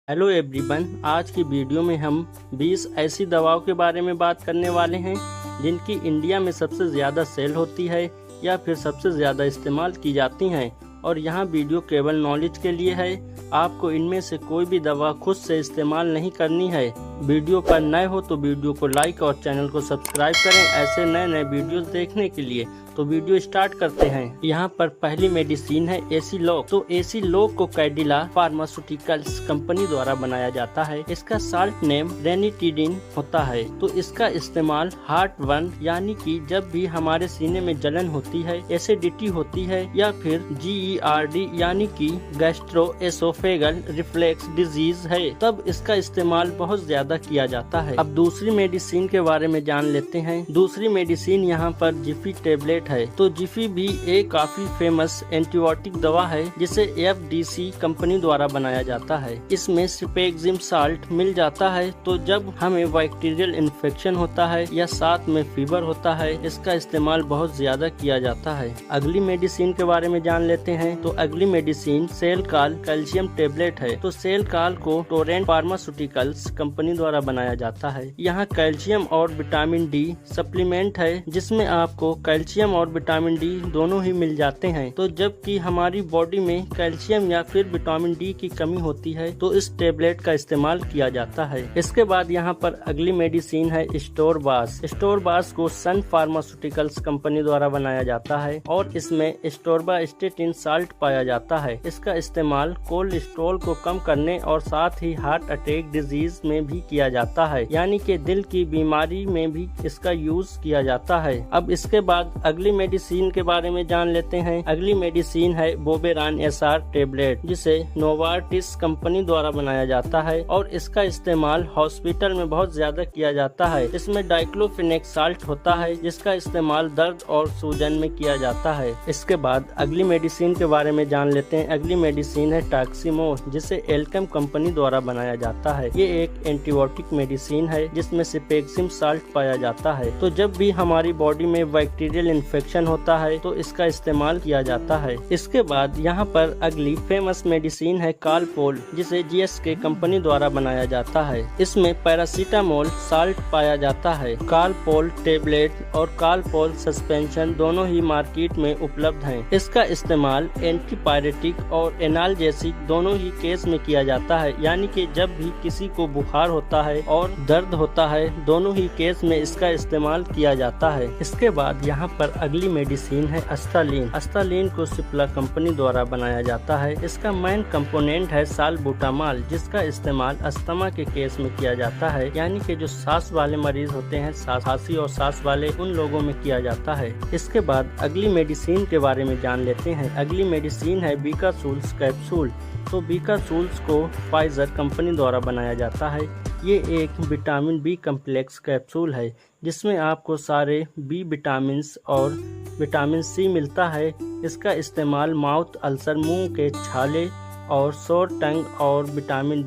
Hello everyone, आज की video में हम 20 ऐसी दवाओं के बारे में बात करने वाले हैं जिनकी इंडिया में सबसे ज़्यादा सेल होती है या फिर सबसे ज़्यादा इस्तेमाल की जाती हैं। और यहाँ वीडियो केवल नॉलेज के लिए है, आपको इनमें से कोई भी दवा खुद से इस्तेमाल नहीं करनी है। वीडियो पर नए हो तो वीडियो को लाइक और चैनल को सब्सक्राइब करें ऐसे नए नए वीडियोस देखने के लिए। तो वीडियो स्टार्ट करते हैं। यहाँ पर पहली मेडिसिन है एसीलॉक। तो एसीलॉक को कैडिला फार्मास्यूटिकल्स कंपनी द्वारा बनाया जाता है। इसका साल्ट नेम रेनिटिडिन होता है। तो इसका इस्तेमाल हार्ट बर्न यानी कि जब भी हमारे सीने में जलन होती है, एसिडिटी होती है या फिर GERD यानी कि गैस्ट्रोएसोफेगल रिफ्लेक्स डिजीज है, तब इसका इस्तेमाल बहुत ज्यादा किया जाता है। अब दूसरी मेडिसिन के बारे में जान लेते हैं। दूसरी मेडिसिन यहाँ पर जिफी टेबलेट है। तो जिफी भी एक काफी फेमस एंटीबायोटिक दवा है जिसे FDC कंपनी द्वारा बनाया जाता है। इसमें सिपेक्जिम साल्ट मिल जाता है। तो जब हमें बैक्टीरियल इन्फेक्शन होता है या साथ में फीवर होता है, इसका इस्तेमाल बहुत ज्यादा किया जाता है। अगली मेडिसिन के बारे में जान लेते हैं। तो अगली मेडिसिन सेलकाल कैल्शियम टेबलेट है। तो सेलकाल को टोरेंट फार्मास्यूटिकल्स कंपनी द्वारा बनाया जाता है। यहाँ कैल्शियम और विटामिन D सप्लीमेंट है जिसमें आपको कैल्शियम और विटामिन D दोनों ही मिल जाते हैं। तो जबकि हमारी बॉडी में कैल्शियम या फिर विटामिन D की कमी होती है तो इस टेबलेट का इस्तेमाल किया जाता है। इसके बाद यहाँ पर अगली मेडिसिन है स्टोरबास। स्टोरबास को सन फार्मास्यूटिकल्स कंपनी द्वारा बनाया जाता है और इसमें स्टोरबास्टेटिन साल्ट पाया जाता है। इसका इस्तेमाल कोलेस्ट्रॉल को कम करने और साथ ही हार्ट अटैक डिजीज में भी किया जाता है, यानी कि दिल की बीमारी में भी इसका यूज किया जाता है। अब इसके बाद अगली मेडिसिन के बारे में जान लेते हैं। अगली मेडिसिन है बोबेरान SR टेबलेट जिसे नोवार्टिस कंपनी द्वारा बनाया जाता है और इसका इस्तेमाल हॉस्पिटल में बहुत ज्यादा किया जाता है। इसमें डाइक्लोफेनेक साल्ट होता है जिसका इस्तेमाल दर्द और सूजन में किया जाता है। इसके बाद अगली मेडिसिन के बारे में जान लेते हैं। अगली मेडिसिन है टैक्सिमो जिसे एल्केम कंपनी द्वारा बनाया जाता है। ये एक एंटीबायोटिक मेडिसिन है जिसमें सिपेक्जिम साल्ट पाया जाता है। तो जब भी हमारी बॉडी में बैक्टीरियल इन्फेक्शन होता है तो इसका इस्तेमाल किया जाता है। इसके बाद यहाँ पर अगली फेमस मेडिसिन है कालपोल जिसे GSK कंपनी द्वारा बनाया जाता है। इसमें पैरासीटामोल साल्ट पाया जाता है। कालपोल टेबलेट और कालपोल सस्पेंशन दोनों ही मार्केट में उपलब्ध हैं। इसका इस्तेमाल एंटीपायरेटिक और एनाल्जेसिक दोनों ही केस में किया जाता है, यानी कि जब भी किसी को बुखार होता है और दर्द होता है, दोनों ही केस में इसका इस्तेमाल किया जाता है। इसके बाद यहाँ पर अगली मेडिसिन है अस्तालिन। अस्तालिन को सिप्ला कंपनी द्वारा बनाया जाता है। इसका मेन कंपोनेंट है सालबुटामॉल जिसका इस्तेमाल अस्थमा के केस में किया जाता है, यानी कि जो सांस वाले मरीज होते हैं, खांसी और सांस वाले, उन लोगों में किया जाता है। इसके बाद अगली मेडिसिन के बारे में जान लेते हैं। अगली मेडिसिन है बीकासूल्स कैप्सूल। तो बीकासूल्स को फाइजर कंपनी द्वारा बनाया जाता है। ये एक विटामिन B कम्प्लेक्स कैप्सूल है जिसमें आपको सारे B विटामिन और विटामिन C मिलता है। इसका इस्तेमाल माउथ अल्सर, मुंह के छाले और सोर टंग और विटामिन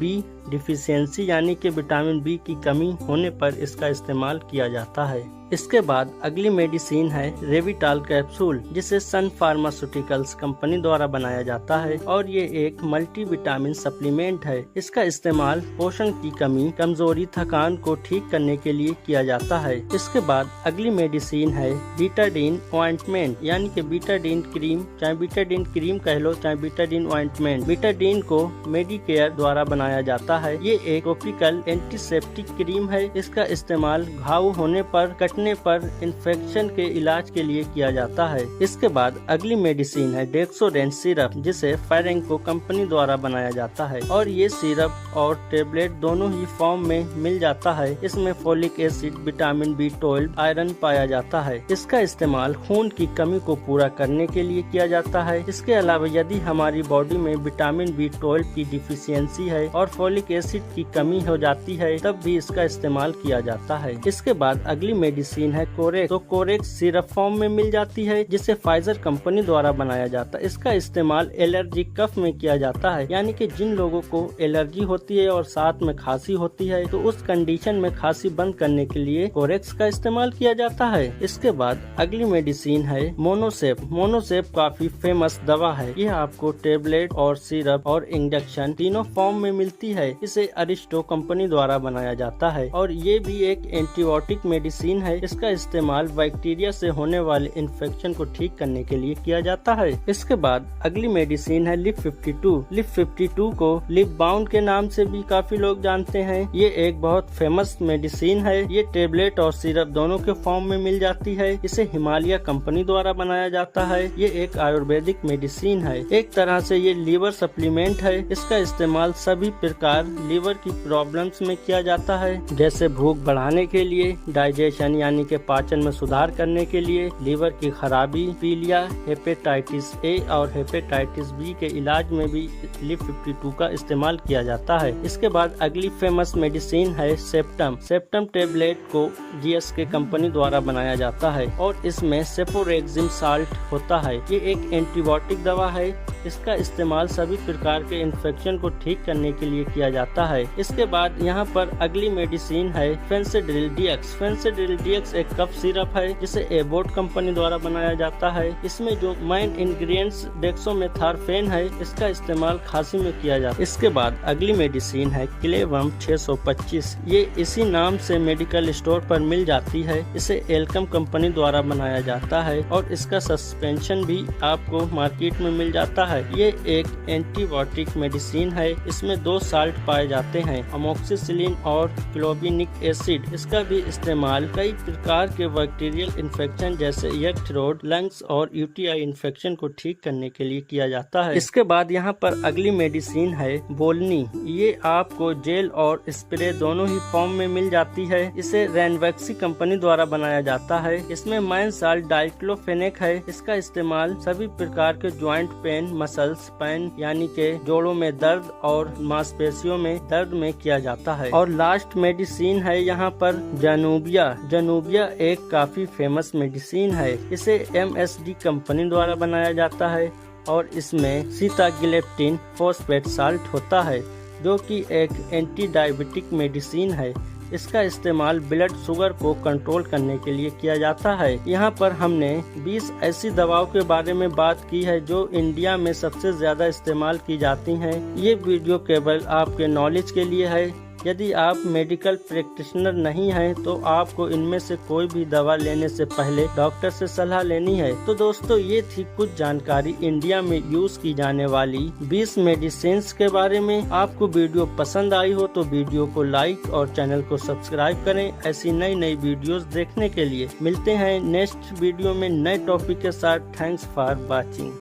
B डिफिशियंसी यानी कि विटामिन B की कमी होने पर इसका इस्तेमाल किया जाता है। इसके बाद अगली मेडिसिन है रेविटाल कैप्सूल जिसे सन फार्मास्यूटिकल्स कंपनी द्वारा बनाया जाता है और ये एक मल्टीविटामिन सप्लीमेंट है। इसका इस्तेमाल पोषण की कमी, कमजोरी, थकान को ठीक करने के लिए किया जाता है। इसके बाद अगली मेडिसिन है बीटाडीन ऑइंटमेंट यानी कि बीटाडीन क्रीम, चाहे बीटाडीन क्रीम कह लो चाहे बीटाडीन ऑइंटमेंट। बीटाडीन को मेडिकेयर द्वारा बनाया जाता है। ये एक टॉपिकल एंटीसेप्टिक क्रीम है। इसका इस्तेमाल घाव होने पर, कटने पर, इन्फेक्शन के इलाज के लिए किया जाता है। इसके बाद अगली मेडिसिन है डेक्सोडेंट सिरप जिसे फेरेंको कंपनी द्वारा बनाया जाता है और ये सिरप और टेबलेट दोनों ही फॉर्म में मिल जाता है। इसमें folic acid, vitamin B12, iron पाया जाता है। इसका इस्तेमाल खून की कमी को पूरा करने के लिए किया जाता है। इसके अलावा यदि हमारी बॉडी में विटामिन B12 की डिफिशियंसी है और फोलिक फोलिक एसिड की कमी हो जाती है तब भी इसका इस्तेमाल किया जाता है। इसके बाद अगली मेडिसिन है कोरेक्स। तो कोरेक्स सिरप फॉर्म में मिल जाती है जिसे फाइजर कंपनी द्वारा बनाया जाता है। इसका इस्तेमाल एलर्जी कफ में किया जाता है, यानी कि जिन लोगों को एलर्जी होती है और साथ में खांसी होती है तो उस कंडीशन में खांसी बंद करने के लिए कोरेक्स का इस्तेमाल किया जाता है। इसके बाद अगली मेडिसिन है मोनोसेप। मोनोसेप काफी फेमस दवा है। यह आपको टेबलेट और सिरप और इंजेक्शन तीनों फॉर्म में मिलती है। इसे अरिस्टो कंपनी द्वारा बनाया जाता है और ये भी एक एंटीबायोटिक मेडिसिन है। इसका इस्तेमाल बैक्टीरिया से होने वाले इन्फेक्शन को ठीक करने के लिए किया जाता है। इसके बाद अगली मेडिसिन है लिप 52। लिप 52 को लिप बाउंड के नाम से भी काफी लोग जानते हैं। ये एक बहुत फेमस मेडिसिन है। ये टेबलेट और सिरप दोनों के फॉर्म में मिल जाती है। इसे हिमालय कंपनी द्वारा बनाया जाता है। ये एक आयुर्वेदिक मेडिसिन है। एक तरह से ये लीवर सप्लीमेंट है। इसका इस्तेमाल सभी प्रकार लीवर की प्रॉब्लम्स में किया जाता है, जैसे भूख बढ़ाने के लिए, डाइजेशन यानी के पाचन में सुधार करने के लिए, लीवर की खराबी, पीलिया, हेपेटाइटिस ए और हेपेटाइटिस बी के इलाज में भी लिप 52 का इस्तेमाल किया जाता है। इसके बाद अगली फेमस मेडिसिन है सेप्टम। सेप्टम टेबलेट को GSK कंपनी द्वारा बनाया जाता है और इसमें सेपोरेक्सिम साल्ट होता है। ये एक एंटीबायोटिक दवा है। इसका इस्तेमाल सभी प्रकार के इन्फेक्शन को ठीक करने के लिए किया जाता है। इसके बाद यहाँ पर अगली मेडिसिन है फेंसिडिल DX। फेंसिडिल DX एक कफ सिरप है जिसे एबोट कंपनी द्वारा बनाया जाता है। इसमें जो मेन इंग्रेडिएंट्स डेक्सोमेथार्फेन है, इसका इस्तेमाल खांसी में किया जाता है। इसके बाद अगली मेडिसिन है क्लेवम 625। ये इसी नाम से मेडिकल स्टोर पर मिल जाती है। इसे एल्कम कंपनी द्वारा बनाया जाता है और इसका सस्पेंशन भी आपको मार्केट में मिल जाता है। ये एक एंटीबायोटिक मेडिसिन है। इसमें 2 साल्ट पाए जाते हैं, अमोक्सिसिलिन और क्लोबिनिक एसिड। इसका भी इस्तेमाल कई प्रकार के बैक्टीरियल इन्फेक्शन जैसे यक थ्रोट, लंग्स और UTI इन्फेक्शन को ठीक करने के लिए किया जाता है। इसके बाद यहाँ पर अगली मेडिसिन है बोलनी। ये आपको जेल और स्प्रे दोनों ही फॉर्म में मिल जाती है। इसे रैनवैक्सी कंपनी द्वारा बनाया जाता है। इसमें मेन साल्ट डाइक्लोफेनेक है। इसका इस्तेमाल सभी प्रकार के ज्वाइंट पेन, मसल्स पेन यानी के जोड़ों में दर्द और मांसपेशियों में दर्द में किया जाता है। और लास्ट मेडिसिन है यहाँ पर जनूबिया। जनूबिया एक काफी फेमस मेडिसिन है। इसे MSD कंपनी द्वारा बनाया जाता है और इसमें सीतागिलेप्टिन फॉस्फेट साल्ट होता है जो कि एक एंटी डायबिटिक मेडिसिन है। इसका इस्तेमाल ब्लड शुगर को कंट्रोल करने के लिए किया जाता है। यहाँ पर हमने 20 ऐसी दवाओं के बारे में बात की है जो इंडिया में सबसे ज्यादा इस्तेमाल की जाती हैं। ये वीडियो केवल आपके नॉलेज के लिए है। यदि आप मेडिकल प्रैक्टिशनर नहीं हैं तो आपको इनमें से कोई भी दवा लेने से पहले डॉक्टर से सलाह लेनी है। तो दोस्तों, ये थी कुछ जानकारी इंडिया में यूज की जाने वाली 20 मेडिसिन्स के बारे में। आपको वीडियो पसंद आई हो तो वीडियो को लाइक और चैनल को सब्सक्राइब करें। ऐसी नई वीडियोस देखने के लिए मिलते हैं नेक्स्ट वीडियो में नए टॉपिक के साथ। Thanks for watching.